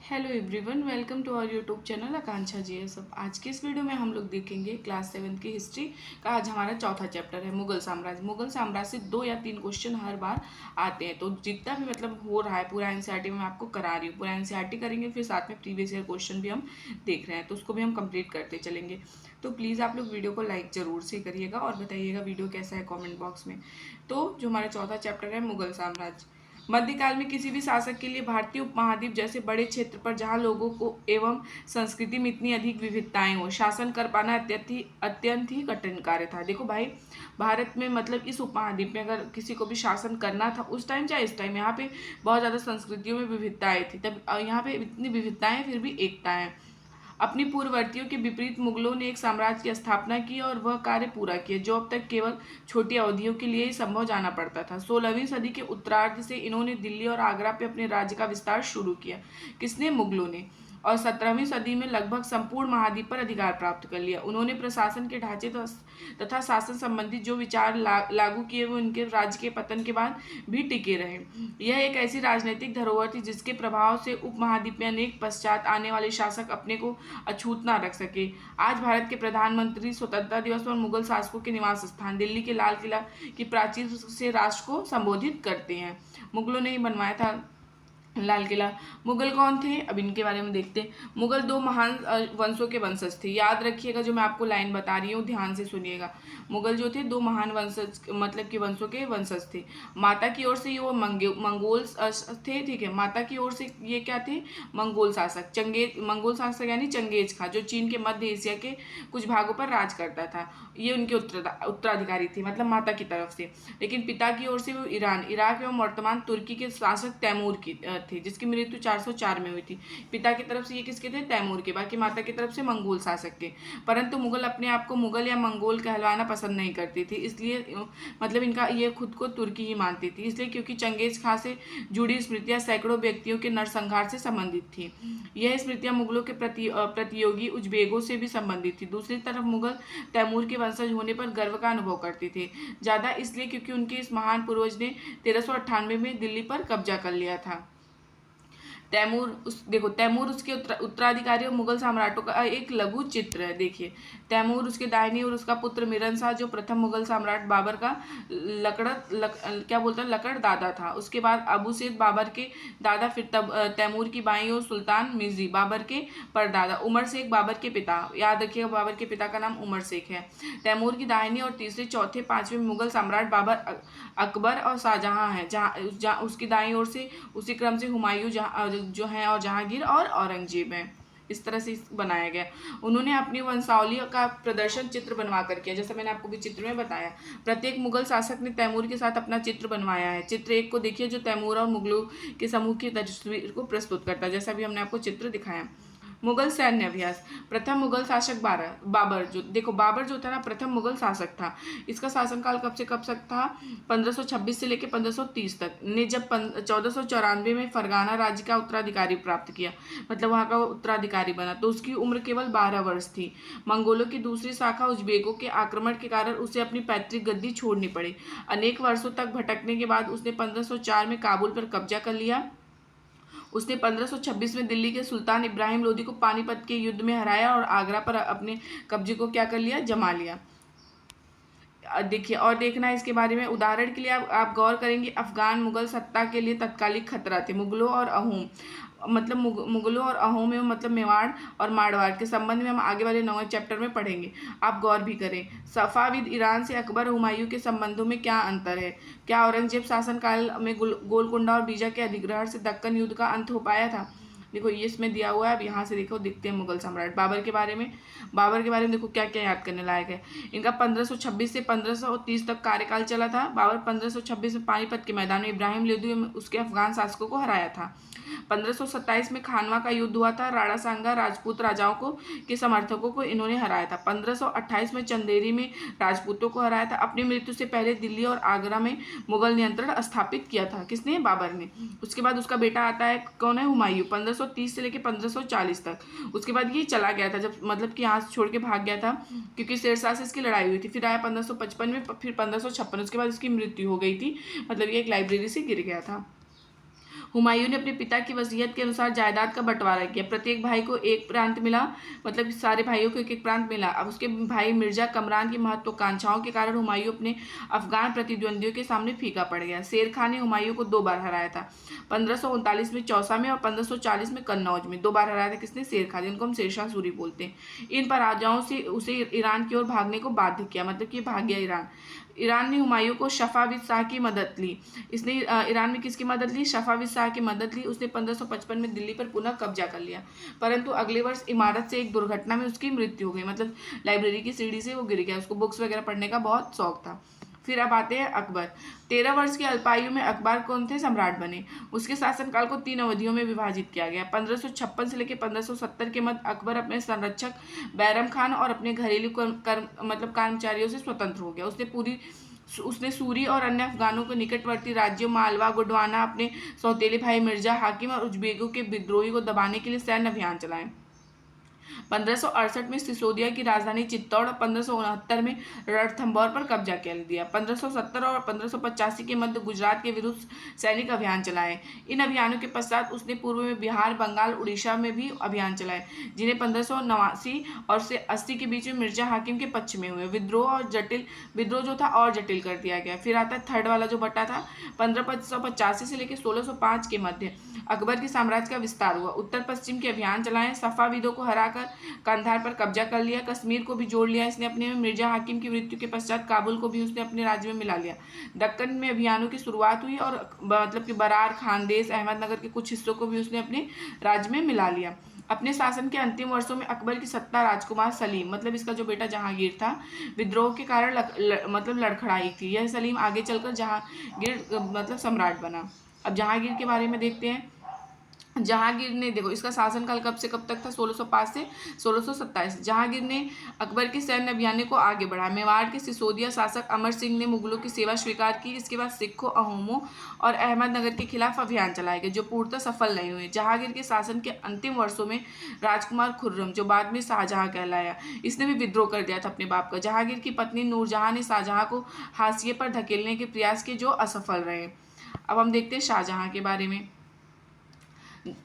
Hello everyone, welcome to our YouTube channel Akanksha GSF. आज के इस वीडियो में हम लोग देखेंगे क्लास 7 की हिस्ट्री का। आज हमारा चौथा चैप्टर है मुगल साम्राज्य। मुगल साम्राज्य से 2 या 3 क्वेश्चन हर बार आते हैं, तो जितना भी हो रहा है पूरा एनसीईआरटी में मैं आपको करा रही हूँ। पूरा एनसीईआरटी करेंगे, फिर साथ में प्रीवियस ईयर क्वेश्चन भी हम देख रहे हैं, तो उसको भी हम कंप्लीट करते चलेंगे। तो प्लीज़ आप लोग वीडियो को लाइक जरूर से करिएगा और बताइएगा वीडियो कैसा है कॉमेंट बॉक्स में। तो जो हमारा चौथा चैप्टर है मुगल साम्राज्य। मध्यकाल में किसी भी शासक के लिए भारतीय उपमहाद्वीप जैसे बड़े क्षेत्र पर जहां लोगों को एवं संस्कृति में इतनी अधिक विविधताएं हो, शासन कर पाना अत्यंत ही कठिन कार्य था। देखो भाई, भारत में मतलब इस उपमहाद्वीप में अगर किसी को भी शासन करना था उस टाइम चाहे इस टाइम, यहाँ पे बहुत ज़्यादा संस्कृतियों में विविधताएं थी। तब यहाँ पे इतनी विविधताएं फिर भी एकता है। अपनी पूर्ववर्तियों के विपरीत मुगलों ने एक साम्राज्य की स्थापना की और वह कार्य पूरा किया जो अब तक केवल छोटी अवधियों के लिए ही संभव जाना पड़ता था। 16वीं सदी के उत्तरार्ध से इन्होंने दिल्ली और आगरा पे अपने राज्य का विस्तार शुरू किया। किसने? मुगलों ने। और 17वीं सदी में लगभग संपूर्ण महाद्वीप पर अधिकार प्राप्त कर लिया। उन्होंने प्रशासन के ढांचे तथा शासन संबंधी जो विचार लागू किए वो उनके राज्य के पतन के बाद भी टिके रहे। यह एक ऐसी राजनीतिक धरोहर थी जिसके प्रभाव से उपमहाद्वीप में अनेक पश्चात आने वाले शासक अपने को अछूत न रख सके। आज भारत के प्रधानमंत्री स्वतंत्रता दिवस पर मुगल शासकों के निवास स्थान दिल्ली के लाल किला की प्राचीर से राष्ट्र को संबोधित करते हैं। मुगलों ने ही बनवाया था लाल किला। मुगल कौन थे, अब इनके बारे में देखते हैं। मुगल 2 महान वंशों के वंशज थे। याद रखिएगा, जो मैं आपको लाइन बता रही हूँ ध्यान से सुनिएगा। मुगल जो थे 2 महान वंशज मतलब कि वंशों के वंशज थे। माता की ओर से वो मंगोल थे, ठीक है। माता की ओर से ये क्या थे? मंगोल शासक। मंगोल शासक यानी चंगेज खां, जो चीन के मध्य एशिया के कुछ भागों पर राज करता था। ये उनके उत्तराधिकारी थे, मतलब माता की तरफ से। लेकिन पिता की ओर से वो इराक एवं वर्तमान तुर्की के शासक तैमूर की थे, जिसकी मृत्यु 404 में हुई थी। पिता की तरफ से ये किसके थे? तैमूर के। बाकी माता की तरफ से मंगोल शासक के। परंतु मुगल अपने आप को मुगल या मंगोल कहलवाना पसंद नहीं करती थी, इसलिए मतलब इनका ये खुद को तुर्की ही मानती थी। इसलिए क्योंकि चंगेज खां से जुड़ी स्मृतियां सैकड़ों व्यक्तियों के नरसंहार से संबंधित थी। यह स्मृतियां मुगलों के प्रतियोगी उज्बेगों से भी संबंधित थी। दूसरी तरफ मुगल तैमूर के वंशज होने पर गर्व का अनुभव करते थे, ज्यादा इसलिए क्योंकि उनके इस महान पूर्वज ने 1398 में दिल्ली पर कब्जा कर लिया था। तैमूर उसके उत्तराधिकारी और मुगल सम्राटों का एक लघु चित्र है। देखिए, तैमूर, उसके दाहिनी और उसका पुत्र मिरन शाह जो प्रथम मुगल सम्राट बाबर का लकड़ दादा था। उसके बाद अबू सैद बाबर के दादा, फिर तैमूर की बाई और सुल्तान मिर्जी बाबर के परदादा। उमर शेख बाबर के पिता, याद रखिएगा बाबर के पिता का नाम उमर शेख है। तैमूर की दाहिनी और तीसरे, चौथे, पांचवें मुगल सम्राट बाबर, अकबर और शाहजहां है। जहाँ उसकी दाईं ओर से उसी क्रम से हुमायूं जो है और जहांगीर और औरंगजेब है। इस तरह से बनाया गया। उन्होंने अपनी वंशावली का प्रदर्शन चित्र बनवा कर किया, जैसा मैंने आपको भी चित्र में बताया। प्रत्येक मुगल शासक ने तैमूर के साथ अपना चित्र बनवाया है। चित्र 1 को देखिए, जो तैमूर और मुगलों के समूह की तस्वीर को प्रस्तुत करता है, जैसा भी हमने आपको चित्र दिखाया। मुगल सैन्य अभ्यास। प्रथम मुगल शासक बाबर बाबर जो था ना, प्रथम मुगल शासक था। इसका शासनकाल कब से कब तक था? 1526 से लेकर 1530 तक। ने जब 1494 में फरगाना राज्य का उत्तराधिकारी प्राप्त किया, मतलब वहां का उत्तराधिकारी बना, तो उसकी उम्र केवल 12 वर्ष थी। मंगोलों की दूसरी शाखा उज्बेकों के आक्रमण के कारण उसे अपनी पैतृक गद्दी छोड़नी पड़ी। अनेक वर्षों तक भटकने के बाद उसने 1504 में काबुल पर कब्जा कर लिया। उसने 1526 में दिल्ली के सुल्तान इब्राहिम लोदी को पानीपत के युद्ध में हराया और आगरा पर अपने कब्जे को क्या कर लिया? जमा लिया। देखिए, और देखना है इसके बारे में। उदाहरण के लिए आप गौर करेंगे, अफगान मुगल सत्ता के लिए तत्कालिक खतरा थे। मुगलों और अहोम, मतलब मुगलों और अहोम में मतलब मेवाड़ और मारवाड़ के संबंध में हम आगे वाले 9वें चैप्टर में पढ़ेंगे। आप गौर भी करें। सफाविद ईरान से अकबर हुमायूं के संबंधों में क्या अंतर है? क्या औरंगजेब शासनकाल में गोलकुंडा और बीजा के अधिग्रहण से दक्कन युद्ध का अंत हो पाया था? देखो, ये इसमें दिया हुआ है। अब यहाँ से देखो, दिखते हैं मुगल सम्राट बाबर के बारे में। देखो क्या क्या याद करने लायक है। इनका 1526 से 1530 तक कार्यकाल चला था। बाबर 1526 में पानीपत के मैदान में इब्राहिम लोदी में उसके अफगान शासकों को हराया था। 1527 में खानवा का युद्ध हुआ था। राणा सांगा राजपूत राजाओं को के समर्थकों को इन्होंने हराया था। 1528 में चंदेरी में राजपूतों को हराया था। अपनी मृत्यु से पहले दिल्ली और आगरा में मुगल नियंत्रण स्थापित किया था। किसने? बाबर ने। उसके बाद उसका बेटा आता है, कौन है? हुमायूं, 1530 से लेकर 1540 तक। उसके बाद ये चला गया था, जब मतलब कि यहाँ से छोड़ के भाग गया था, क्योंकि शेरशाह से इसकी लड़ाई हुई थी। फिर आया 1555 में, फिर 1556। उसके बाद इसकी मृत्यु हो गई थी, मतलब ये एक लाइब्रेरी से गिर गया था। हुमायूं ने अपने पिता की वसीयत के अनुसार जायदाद का बंटवारा किया। प्रत्येक भाई को एक प्रांत मिला, मतलब सारे भाइयों को एक एक प्रांत मिला। अब उसके भाई मिर्जा कमरान की महत्वाकांक्षाओं के कारण हुमायूं अपने अफगान प्रतिद्वंदियों के सामने फीका पड़ गया। शेर खान ने हुमायूं को 2 बार हराया था, 1539 में चौसा में और 1540 में कन्नौज में। 2 बार हराया था किसने? शेर खान, जिनको हम शेरशाह सूरी बोलते हैं। इन पराजयों से उसे ईरान की ओर भागने को बाध्य किया, मतलब कि भाग गया ईरान। ईरान ने हुमायूं को शफाविद शाह की मदद ली। इसने ईरान में किसकी मदद ली? शफाविद शाह की मदद ली। उसने 1555 में दिल्ली पर पुनः कब्जा कर लिया, परंतु अगले वर्ष इमारत से एक दुर्घटना में उसकी मृत्यु हो गई, मतलब लाइब्रेरी की सीढ़ी से वो गिर गया। उसको बुक्स वगैरह पढ़ने का बहुत शौक था। फिर अब आते हैं अकबर। 13 वर्ष की अल्पायु में अकबर कौन थे? सम्राट बने। उसके शासनकाल को 3 अवधियों में विभाजित किया गया। 1556 से लेकर 1570 के मध्य अकबर अपने संरक्षक बैरम खान और अपने घरेलू मतलब कर्मचारियों से स्वतंत्र हो गया। उसने सूरी और अन्य अफगानों के निकटवर्ती राज्यों मालवा, गोंडवाना, अपने सौतेले भाई मिर्जा हाकिम और उजबेकों के विद्रोही को दबाने के लिए सैन्य अभियान चलाए। 1568 में सिसोदिया की राजधानी चित्तौड़ और 1569 में रणथंभौर पर कब्जा कर लिया। 1570 और 1585 के मध्य गुजरात के विरुद्ध सैनिक अभियान चलाए। इन अभियानों के पश्चात उसने पूर्व में बिहार, बंगाल, उड़ीसा में भी अभियान चलाए, जिन्हें 1589 और से 80 के बीच में मिर्जा हाकिम के पक्ष में हुए। विद्रोह जो था और जटिल कर दिया गया। फिर आता है थर्ड वाला जो बटा था, 1585 से लेकर 1605 के मध्य अकबर के साम्राज्य का विस्तार हुआ। उत्तर पश्चिम के अभियान चलाए, सफाविदों को हराकर कंधार पर कब्जा कर लिया, कश्मीर को भी जोड़ लिया इसने अपने में। मिर्जा हाकिम की मृत्यु के पश्चात काबुल को भी उसने अपने राज्य में मिला लिया। दक्कन में अभियानों की शुरुआत हुई और मतलब कि बरार, खानदेश, अहमदनगर के कुछ हिस्सों को भी उसने अपने राज्य में मिला लिया। अपने शासन के अंतिम वर्षों में अकबर की सत्ता राजकुमार सलीम, मतलब इसका जो बेटा जहांगीर था, विद्रोह के कारण मतलब लड़खड़ाई थी। यह सलीम आगे चलकर जहांगीर मतलब सम्राट बना। अब जहांगीर के बारे में देखते हैं। जहांगीर ने, देखो इसका शासनकाल कब से कब तक था? 1605 से 1627। जहांगीर ने अकबर के सैन्य अभियान को आगे बढ़ाया। मेवाड़ के सिसोदिया शासक अमर सिंह ने मुगलों की सेवा स्वीकार की। इसके बाद सिखों, अहोमों और अहमदनगर के खिलाफ अभियान चलाए गए, जो पूर्णतः सफल नहीं हुए। जहांगीर के शासन के अंतिम वर्षों में राजकुमार खुर्रम, जो बाद में शाहजहां कहलाया, इसने भी विद्रोह कर दिया था अपने बाप का। जहांगीर की पत्नी नूरजहां ने शाहजहां को हाशिए पर धकेलने के प्रयास किए, जो असफल रहे। अब हम देखते हैं शाहजहां के बारे में।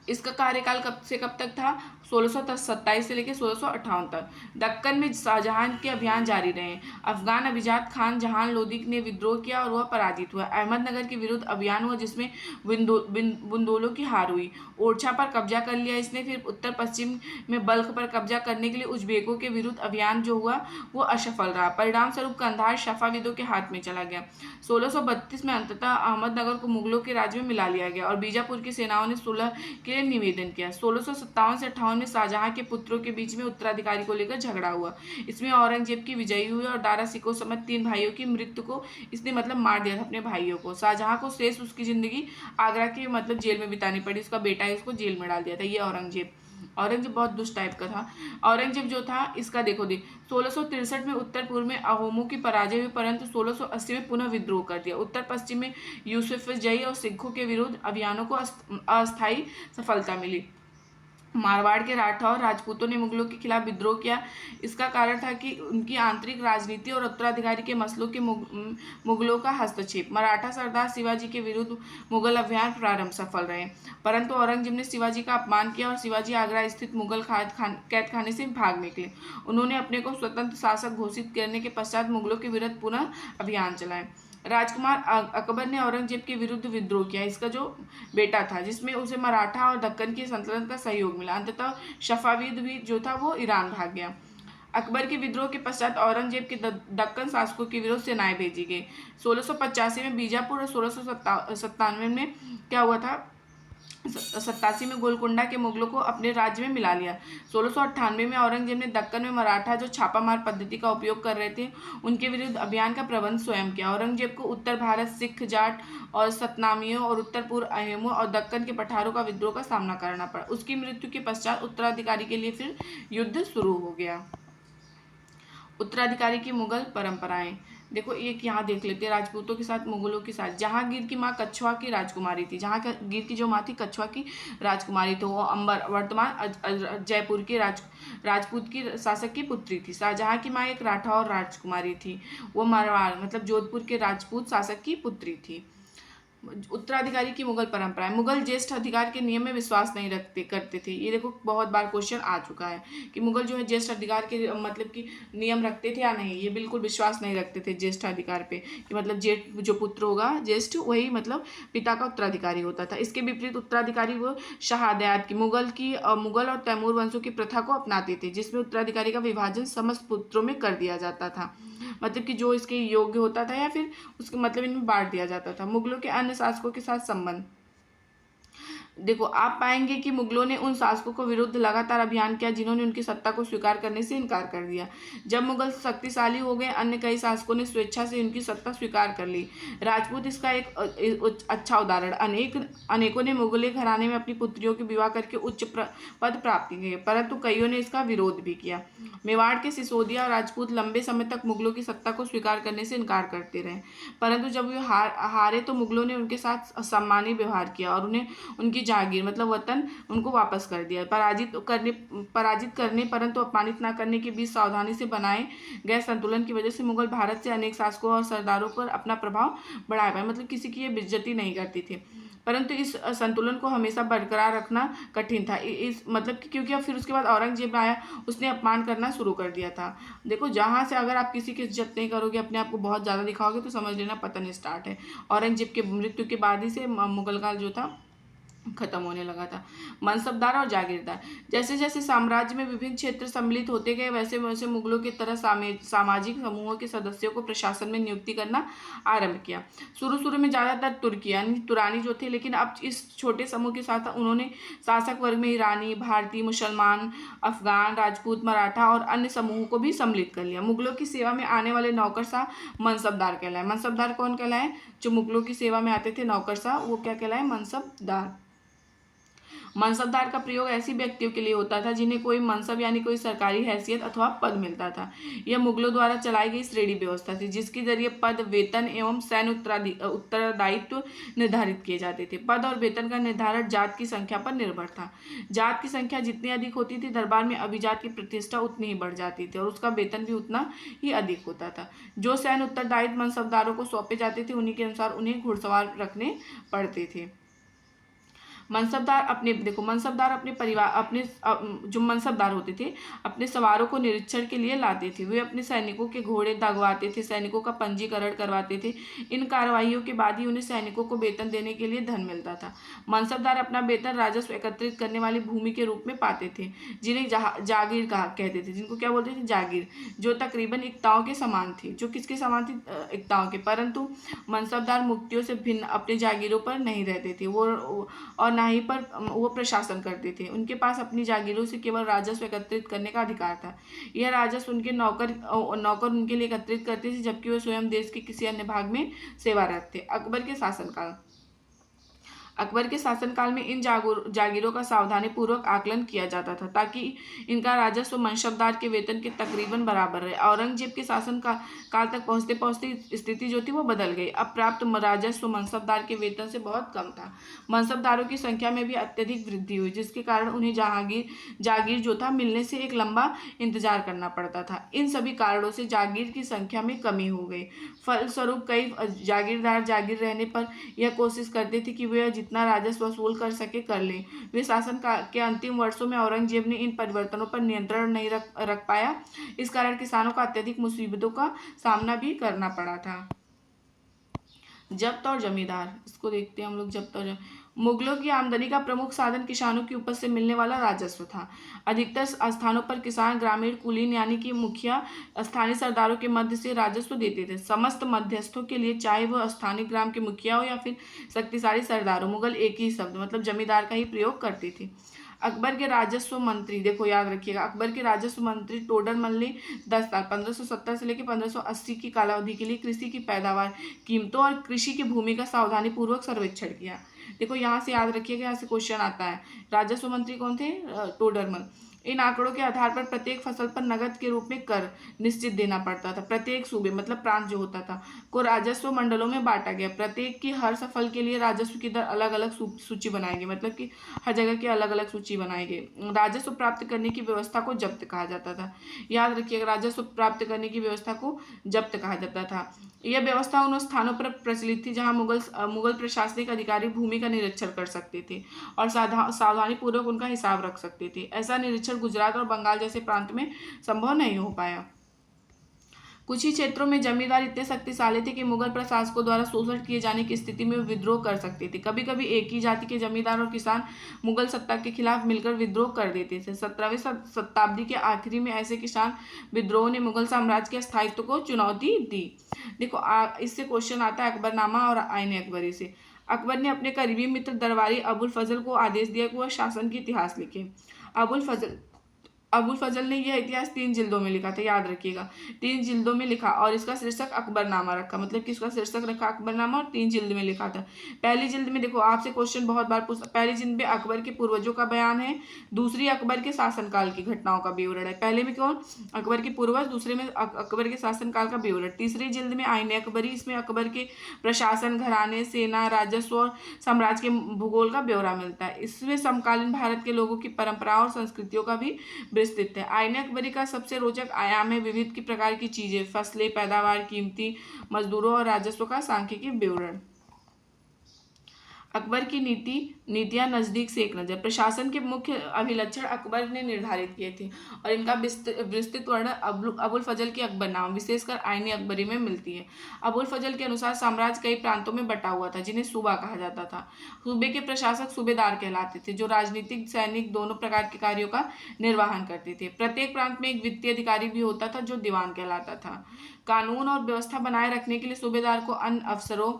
इसका कार्यकाल कब से कब तक था? 1627 से लेकर 1658 तक। दक्कन में शाहजहां के अभियान जारी रहे। अफगान अभिजात खान जहान लोदी ने विद्रोह किया और वह पराजित हुआ। अहमदनगर के विरुद्ध अभियान हुआ, जिसमें बुंदोलों की हार हुई। ओरछा पर कब्जा कर लिया इसने। फिर उत्तर पश्चिम में बल्ख पर कब्जा करने के लिए उजबेकों के विरुद्ध अभियान जो हुआ वो असफल रहा। परिणाम स्वरूप कंधार शफाविदों के हाथ में चला गया। 1632 में अंततः अहमदनगर को मुगलों के राज्य में मिला लिया गया और बीजापुर की सेनाओं ने सुलह के लिए निवेदन किया। 1657 से 58 में शाहजहां के पुत्रों के बीच में उत्तराधिकारी को लेकर झगड़ा हुआ। इसमें औरंगजेब की विजयी हुई और दारा सिकों समेत 3 भाइयों की मृत्यु को इसने मतलब मार दिया था अपने भाइयों को। शाहजहां को शेष उसकी जिंदगी आगरा की मतलब जेल में बितानी पड़ी। उसका बेटा है, उसको जेल में डाल दिया था। ये औरंगजेब बहुत दुष्ट टाइप का था। औरंगजेब जो था इसका देखो 1663 में उत्तर पूर्व में अहोमों की पराजय हुई, परंतु 1680 में पुनः विद्रोह कर दिया। उत्तर पश्चिम में यूसुफ जई और सिखों के विरुद्ध अभियानों को अस्थायी सफलता मिली। मारवाड़ के राठौर राजपूतों ने मुगलों के खिलाफ विद्रोह किया। इसका कारण था कि उनकी आंतरिक राजनीति और उत्तराधिकारी के मसलों के मुगलों का हस्तक्षेप। मराठा सरदार शिवाजी के विरुद्ध मुगल अभियान प्रारंभ सफल रहे, परंतु औरंगजेब ने शिवाजी का अपमान किया और शिवाजी आगरा स्थित मुगल कैद खाने से भाग निकले। उन्होंने अपने को स्वतंत्र शासक घोषित करने के पश्चात मुगलों के विरुद्ध पुनः अभियान चलाए। राजकुमार अकबर ने औरंगजेब के विरुद्ध विद्रोह किया, इसका जो बेटा था, जिसमें उसे मराठा और दक्कन की सल्तनत का सहयोग मिला। अंततः शफाविद भी जो था वो ईरान भाग गया। अकबर के विद्रोह के पश्चात औरंगजेब के दक्कन शासकों के विरुद्ध सेनाएं भेजी गई। 1685 में बीजापुर और 1697 में क्या हुआ था? 87 में गोलकुंडा के मुगलों को अपने राज्य में मिला लिया। 1698 में औरंगजेब ने दक्कन में मराठा जो छापामार पद्धति का उपयोग कर रहे थे उनके विरुद्ध अभियान का प्रबंध स्वयं किया। औरंगजेब को उत्तर भारत सिख, जाट और सतनामियों और उत्तर पूर्व अहेमों और दक्कन के पठारों का विद्रोह का सामना करना पड़ा। उसकी मृत्यु के पश्चात उत्तराधिकारी के लिए फिर युद्ध शुरू हो गया। उत्तराधिकारी की मुगल परंपराएं, देखो एक यहाँ देख लेते हैं। राजपूतों के साथ मुगलों के साथ। जहांगीर की माँ कछवा की राजकुमारी थी। जहांगीर की जो माँ थी कछवा की राजकुमारी, तो वो अंबर वर्तमान जयपुर के राजपूत की शासक की पुत्री थी। शाहजहां की माँ एक राठौर राजकुमारी थी, वो मारवाड़ मतलब जोधपुर के राजपूत शासक की पुत्री थी। उत्तराधिकारी की मुगल परंपरा। मुगल ज्येष्ठ अधिकार के नियम में विश्वास नहीं करते थे। ये देखो बहुत बार क्वेश्चन आ चुका है कि मुगल जो है ज्येष्ठ अधिकार के मतलब कि नियम रखते थे या नहीं। ये बिल्कुल विश्वास नहीं रखते थे ज्येष्ठ अधिकार पे कि मतलब जेठ जो पुत्र होगा ज्येष्ठ वही मतलब पिता का उत्तराधिकारी होता था। इसके विपरीत उत्तराधिकारी वो शहादयात की मुगल और तैमूर वंशों की प्रथा को अपनाते थे, जिसमें उत्तराधिकारी का विभाजन समस्त पुत्रों में कर दिया जाता था। मतलब कि जो इसके योग्य होता था या फिर उसके मतलब इनमें बांट दिया जाता था। मुगलों के अन्य शासकों के साथ संबंध। देखो आप पाएंगे कि मुगलों ने उन शासकों को विरुद्ध लगातार अभियान किया जिन्होंने उनकी सत्ता को स्वीकार करने से इनकार कर दिया। जब मुगल शक्तिशाली हो गए, अन्य कई शासकों ने स्वेच्छा से उनकी सत्ता स्वीकार कर ली। राजपूत इसका एक अच्छा उदाहरण। अनेकों ने मुगले घराने में अपनी पुत्रियों के विवाह करके उच्च पद प्राप्त किए, परंतु कईयों ने इसका विरोध भी किया। मेवाड़ के सिसोदिया राजपूत लंबे समय तक मुगलों की सत्ता को स्वीकार करने से इनकार करते रहे, परंतु जब वे हारे तो मुगलों ने उनके साथ सम्मानी व्यवहार किया और उन्हें उनकी जागीर मतलब वतन उनको वापस कर दिया। पराजित करने परंतु अपमानित न करने के बीच सावधानी से बनाए गए संतुलन की वजह से मुगल भारत से अनेक शासकों और सरदारों पर अपना प्रभाव बढ़ा पाए। मतलब किसी की ये बेइज्जती नहीं करती थी, परंतु इस संतुलन को हमेशा बरकरार रखना कठिन था। इस मतलब कि क्योंकि अब फिर उसके बाद औरंगजेब आया, उसने अपमान करना शुरू कर दिया था। देखो जहाँ से अगर आप किसी की इज्जत नहीं करोगे, अपने आप को बहुत ज़्यादा दिखाओगे, तो समझ लेना पतन स्टार्ट है। औरंगजेब के मृत्यु के बाद ही से मुगल काल जो था खत्म होने लगा था। मनसबदार और जागीरदार। जैसे जैसे साम्राज्य में विभिन्न क्षेत्र सम्मिलित होते गए, वैसे वैसे मुगलों की तरह सामाजिक समूहों के सदस्यों को प्रशासन में नियुक्ति करना आरंभ किया। शुरू शुरू में ज़्यादातर तुरानी जो थे, लेकिन अब इस छोटे समूह के साथ उन्होंने शासक वर्ग में ईरानी, भारतीय, मुसलमान, अफगान, राजपूत, मराठा और अन्य समूहों को भी सम्मिलित कर लिया। मुगलों की सेवा में आने वाले नौकरशाह मनसबदार कहलाए। मनसबदार कौन कहलाए? जो मुगलों की सेवा में आते थे नौकरशाह, वो क्या कहलाए? मनसबदार। मनसबदार का प्रयोग ऐसी व्यक्तियों के लिए होता था जिन्हें कोई मनसब यानी कोई सरकारी हैसियत अथवा पद मिलता था। यह मुगलों द्वारा चलाई गई श्रेणी व्यवस्था थी, जिसके जरिए पद, वेतन एवं सैन्य उत्तरदायित्व निर्धारित किए जाते थे। पद और वेतन का निर्धारण जात की संख्या पर निर्भर था। जात की संख्या जितनी अधिक होती थी, दरबार में अभिजात की प्रतिष्ठा उतनी ही बढ़ जाती थी और उसका वेतन भी उतना ही अधिक होता था। जो सैन्य उत्तरदायित्व मनसबदारों को सौंपे जाते थे, उन्हीं के अनुसार उन्हें घुड़सवार रखने पड़ते थे। मनसबदार अपने परिवार जो मनसबदार होते थे अपने सवारों को निरीक्षण के लिए लाते थे। वे अपने सैनिकों के घोड़े दगवाते थे, सैनिकों का पंजीकरण करवाते थे। इन कार्रवाइयों के बाद ही उन्हें सैनिकों को वेतन देने के लिए धन मिलता था। मनसबदार अपना वेतन राजस्व एकत्रित करने वाली भूमि के रूप में पाते थे, जिन्हें जागीर कहते थे, जिनको क्या बोलते थे? जागीर, जो तकरीबन इक्ताओं के समान थी। जो किसके समान थी? इक्ताओं के। परंतु मनसबदार मुक्तियों से भिन्न अपने जागीरों पर नहीं रहते थे और ना ही पर वो प्रशासन करते थे। उनके पास अपनी जागीरों से केवल राजस्व एकत्रित करने का अधिकार था। यह राजस्व उनके नौकर उनके लिए एकत्रित करते थे, जबकि वे स्वयं देश के किसी अन्य भाग में सेवारत थे। अकबर के शासनकाल में इन जागीरों का सावधानी पूर्वक आकलन किया जाता था, ताकि इनका राजस्व मनसबदार के वेतन के तकरीबन बराबर रहे। औरंगजेब के शासन काल तक पहुंचते पहुंचते स्थिति जो थी वो बदल गई। अब प्राप्त राजस्व मनसबदार के वेतन से बहुत कम था। मनसबदारों की संख्या में भी अत्यधिक वृद्धि हुई, जिसके कारण उन्हें जागीर जो था मिलने से एक लंबा इंतजार करना पड़ता था। इन सभी कारणों से जागीर की संख्या में कमी हो गई। फलस्वरूप कई जागीरदार जागीर रहने पर यह कोशिश करते थे कि वे जितना राजस्व वसूल कर सके कर लें। वे शासन के अंतिम वर्षों में औरंगजेब ने इन परिवर्तनों पर नियंत्रण नहीं रख पाया। इस कारण किसानों को अत्यधिक मुसीबतों का सामना भी करना पड़ा था। जब्त और जमींदार, इसको देखते हैं हम लोग। जब्त और मुगलों की आमदनी का प्रमुख साधन किसानों की उपज से मिलने वाला राजस्व था। अधिकतर स्थानों पर किसान ग्रामीण कुलीन यानी कि मुखिया स्थानीय सरदारों के मध्य से राजस्व देते थे। समस्त मध्यस्थों के लिए, चाहे वह स्थानीय ग्राम के मुखिया हो या फिर शक्तिशाली सरदार हो, मुगल एक ही शब्द मतलब जमींदार का ही प्रयोग करते थे। अकबर के राजस्व मंत्री, देखो याद रखिएगा, अकबर के राजस्व मंत्री टोडरमल ने 10 साल 1570 से लेकर 1580 की कालावधि के लिए कृषि की पैदावार, कीमतों और कृषि की भूमि का सावधानी पूर्वक सर्वेक्षण किया। देखो यहाँ से याद रखिएगा, यहाँ से क्वेश्चन आता है। राजस्व मंत्री कौन थे? टोडरमल। इन आंकड़ों के आधार पर प्रत्येक फसल पर नकद के रूप में कर निश्चित देना पड़ता था। प्रत्येक सूबे मतलब प्रांत जो होता था को राजस्व मंडलों में बांटा गया। प्रत्येक की हर फसल के लिए राजस्व की दर अलग अलग सूची बनाएगी, मतलब कि हर जगह की अलग अलग सूची बनाएगी। राजस्व प्राप्त करने की व्यवस्था को जब्त कहा जाता था। याद रखिएगा, राजस्व प्राप्त करने की व्यवस्था को जब्त कहा जाता था। यह व्यवस्था उन स्थानों पर प्रचलित थी जहां मुगल प्रशासनिक अधिकारी भूमि का निरीक्षण कर सकते थे और सावधानी पूर्वक उनका हिसाब रख सकते थे। ऐसा निरीक्षण गुजरात और बंगाल जैसे प्रांत में संभव नहीं हो पाया। कुछ ही क्षेत्रों में जमींदार इतने शक्तिशाली थे कि मुगल प्रशासकों द्वारा शोषण किए जाने की स्थिति में विद्रोह कर सकते थे। कभी कभी एक ही जाति के जमींदार और किसान मुगल सत्ता के खिलाफ मिलकर विद्रोह कर देते थे। 17वीं शताब्दी के आखिरी में ऐसे किसान विद्रोह ने मुगल साम्राज्य के स्थायित्व को चुनौती दी। देखो इससे क्वेश्चन आता है अकबरनामा और आईन अकबरी से। अकबर ने अपने करीबी मित्र दरबारी अबुल फजल को आदेश दिया कि वह शासन की इतिहास लिखे। अबुल फजल ने यह इतिहास 3 जिल्दों में लिखा था, याद रखिएगा 3 जिल्दों में लिखा और इसका शीर्षक अकबरनामा रखा, मतलब कि इसका शीर्षक रखा अकबरनामा और 3 जिल्द में लिखा था। पहली जिल्द में देखो आपसे क्वेश्चन बहुत बार पूछा, पहली जिल्द में अकबर के पूर्वजों का बयान है, दूसरी अकबर के शासनकाल की घटनाओं का विवरण है। पहले में कौन? अकबर के पूर्वज, दूसरे में अकबर के शासनकाल का विवरण। तीसरी जिल्द में आईन अकबरी, इसमें अकबर के प्रशासन, घराने, सेना, राजस्व और साम्राज्य के भूगोल का ब्यौरा मिलता है। इसमें समकालीन भारत के लोगों की परंपराओं और संस्कृतियों का भी विस्तृत है। आईन अकबरी का सबसे रोचक आयाम है विविध की प्रकार की चीजें, फसलें, पैदावार, कीमती मजदूरों और राजस्व का सांख्यिकी विवरण। अकबर की नीतियां नजदीक से एक नजर। प्रशासन के मुख्य अभिलक्षण अकबर ने निर्धारित किए थे और इनका विस्तृत वर्णन अबुल फजल की अकबरनामा विशेषकर आईनी अकबरी में मिलती है। अबुल फजल के अनुसार साम्राज्य कई प्रांतों में बटा हुआ था जिन्हें सूबा कहा जाता था। सूबे के प्रशासक सूबेदार कहलाते थे जो राजनीतिक सैनिक दोनों प्रकार के कार्यों का निर्वहन करते थे। प्रत्येक प्रांत में एक वित्तीय अधिकारी भी होता था जो दीवान कहलाता था। कानून और व्यवस्था बनाए रखने के लिए सूबेदार को अन्य अफसरों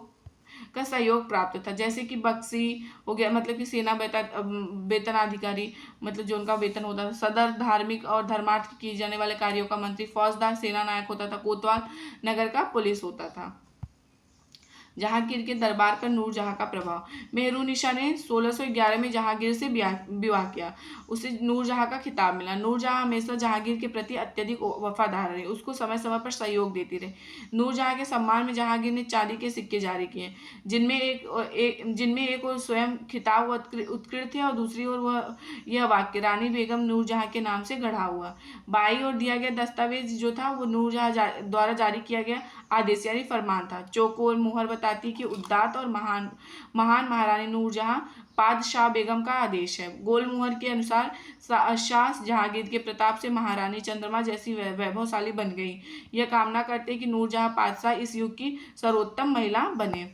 का सहयोग प्राप्त था, जैसे कि बक्सी हो गया, मतलब कि सेना वेतनाधिकारी, मतलब जो उनका वेतन होता था। सदर धार्मिक और धर्मार्थ किए जाने वाले कार्यों का मंत्री। फौजदार सेना नायक होता था। कोतवाल नगर का पुलिस होता था। जहांगीर के दरबार पर नूरजहां का प्रभाव। मेहरुनिशा ने 1611 में जहांगीर से विवाह किया, उसे नूरजहां का खिताब मिला। नूरजहां हमेशा जहांगीर के प्रति अत्यधिक वफादार रही, उसको समय समय पर सहयोग देती रही। नूरजहां के सम्मान में जहांगीर ने चांदी के सिक्के जारी किए, जिनमें एक ओर स्वयं खिताब उत्कीर्ण थे और दूसरी ओर वह यह वाक्य रानी बेगम नूरजहां के नाम से गढ़ा हुआ। बाईं ओर दिया गया दस्तावेज जो था वो नूरजहां द्वारा जारी किया गया आदेश यानी फरमान था। चौकोर मुहर बताती कि उद्दात और महान महारानी नूरजहां पादशाह बेगम का आदेश है। गोल मुहर के अनुसार शाह जहांगीर के प्रताप से महारानी चंद्रमा जैसी वैभवशाली बन गई। यह कामना करते कि नूरजहां पादशाह इस युग की सर्वोत्तम महिला बने।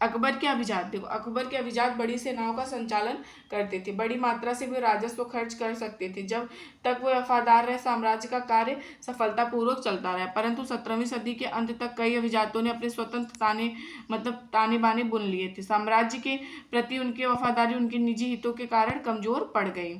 अकबर के अभिजात। देखो अकबर के अभिजात बड़ी सेनाओं का संचालन करते थे, बड़ी मात्रा से वे राजस्व खर्च कर सकते थे। जब तक वे वफादार रहे साम्राज्य का कार्य सफलतापूर्वक चलता रहा, परंतु 17वीं सदी के अंत तक कई अभिजातों ने अपने स्वतंत्र ताने बाने बुन लिए थे। साम्राज्य के प्रति उनकी वफादारी उनके निजी हितों के कारण कमजोर पड़ गई।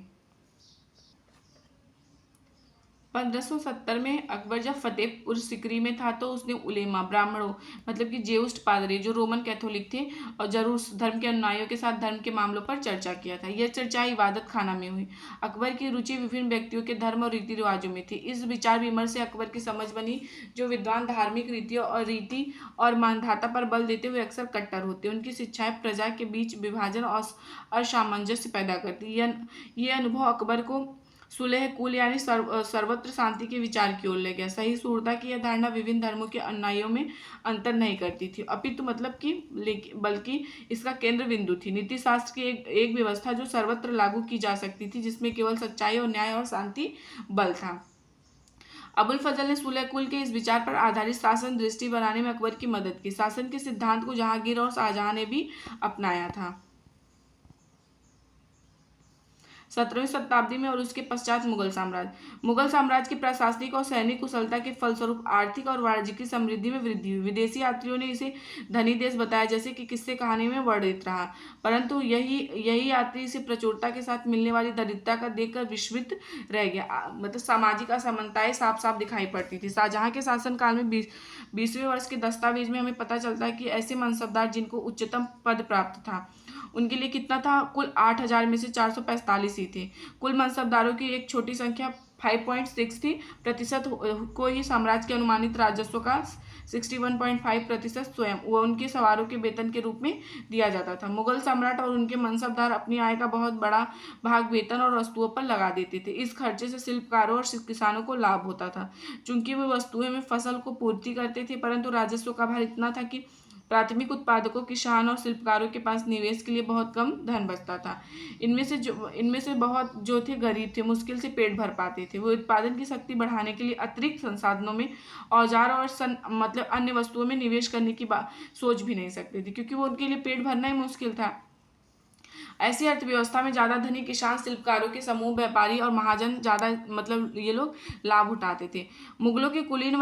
1570 में अकबर जब फतेहपुर सिकरी में था तो उसने उलेमा ब्राह्मणों मतलब कि ज्यूस्ट पादरी जो रोमन कैथोलिक थे और जरूर धर्म के अनुयायियों के साथ धर्म के मामलों पर चर्चा किया था। यह चर्चा इबादत खाना में हुई। अकबर की रुचि विभिन्न व्यक्तियों के धर्म और रीति रिवाजों में थी। इस विचार विमर्श से अकबर की समझ बनी जो विद्वान धार्मिक रीति और मानधाता पर बल देते हुए अक्सर कट्टर होते। उनकी शिक्षाएं प्रजा के बीच विभाजन और असामंजस्य पैदा करती। यह अनुभव अकबर को सुलह कुल यानी सर्वत्र शांति के विचार की ओर ले गया। सही सूरता की यह धारणा विभिन्न धर्मों के अनुयायियों में अंतर नहीं करती थी, अपितु मतलब कि बल्कि इसका केंद्र बिंदु थी। नीति शास्त्र की एक व्यवस्था जो सर्वत्र लागू की जा सकती थी, जिसमें केवल सच्चाई और न्याय और शांति बल था। अबुल फजल ने सुलह कुल के इस विचार पर आधारित शासन दृष्टि बनाने में अकबर की मदद की। शासन के सिद्धांत को जहांगीर और शाहजहां ने भी अपनाया था। 17वीं शताब्दी में और उसके पश्चात मुगल साम्राज्य की प्रशासनिक और सैनिक कुशलता के फलस्वरूप आर्थिक और वाणिज्यिक समृद्धि में वृद्धि हुई। विदेशी यात्रियों ने इसे धनी देश बताया, जैसे कि किस्से कहानी में वर्णित रहा, परंतु यही यही यात्री इसे प्रचुरता के साथ मिलने वाली दरिद्रता का देखकर विस्मित रह गया। मतलब सामाजिक असमानताएं साफ साफ दिखाई पड़ती थी। शाहजहां के शासनकाल में 20वें वर्ष के दस्तावेज में हमें पता चलता है कि ऐसे मनसबदार जिनको उच्चतम पद प्राप्त था, उनके लिए कितना था, कुल 8,000 में से 445 ही थे। कुल मनसबदारों की एक छोटी संख्या 5.6% को ही साम्राज्य के अनुमानित राजस्व का 61.5% स्वयं व उनके सवारों के वेतन के रूप में दिया जाता था। मुगल सम्राट और उनके मनसबदार अपनी आय का बहुत बड़ा भाग वेतन और वस्तुओं पर लगा देते थे। इस खर्चे से शिल्पकारों और किसानों को लाभ होता था, चूंकि वे वस्तुएं में फसल को पूर्ति करते थे, परंतु राजस्व का भार इतना था कि प्राथमिक उत्पादकों, किसान और शिल्पकारों के पास निवेश के लिए बहुत कम धन बचता था। इनमें से बहुत जो थे गरीब थे, मुश्किल से पेट भर पाते थे। वो उत्पादन की शक्ति बढ़ाने के लिए अतिरिक्त संसाधनों में औजार और मतलब अन्य वस्तुओं में निवेश करने की सोच भी नहीं सकते थे, क्योंकि वो उनके लिए पेट भरना ही मुश्किल था। ऐसी अर्थव्यवस्था में ज्यादा धनी किसान, शिल्पकारों के समूह, व्यापारी और महाजन ज्यादा मतलब ये लोग लाभ उठाते थे। मुगलों के कुलीन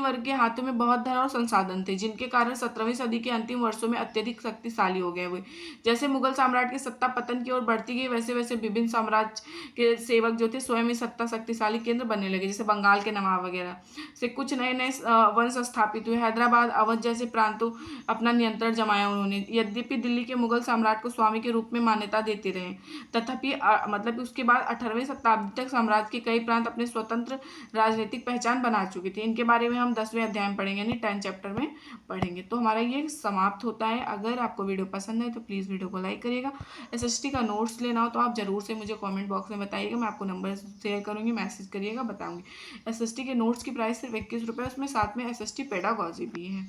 वर्ग के हाथों में बहुत धन और संसाधन थे, जिनके कारण 17वीं सदी के अंतिम वर्षों में अत्यधिक शक्तिशाली हो गए हुए। जैसे मुगल साम्राज्य की सत्ता पतन की ओर बढ़ती गई, वैसे वैसे विभिन्न साम्राज्य के सेवक जो थे स्वयं इस सत्ता शक्तिशाली केंद्र बनने लगे, जैसे बंगाल के नवाब वगैरह से कुछ नए नए वंश स्थापित हुए। हैदराबाद, अवध जैसे प्रांतों अपना नियंत्रण जमाया उन्होंने। यद्यपि दिल्ली के मुगल सम्राट को स्वामी के रूप में मान्यता देते रहे, तथापि मतलब उसके बाद 18वीं शताब्दी तक साम्राज्य के कई प्रांत अपने स्वतंत्र राजनीतिक पहचान बना चुके थे। इनके बारे में हम 10वें अध्याय में पढ़ेंगे, यानी 10 चैप्टर में पढ़ेंगे। तो हमारा ये समाप्त होता है। अगर आपको वीडियो पसंद है तो प्लीज़ वीडियो को लाइक करिएगा। एसएसटी का नोट्स लेना हो तो आप जरूर से मुझे कमेंट बॉक्स में बताइएगा, मैं आपको नंबर शेयर करूँगी, मैसेज करिएगा, बताऊँगी। एसएसटी के नोट्स की प्राइस सिर्फ 21 रुपये, उसमें साथ में एसएसटी पेडागॉजी भी है।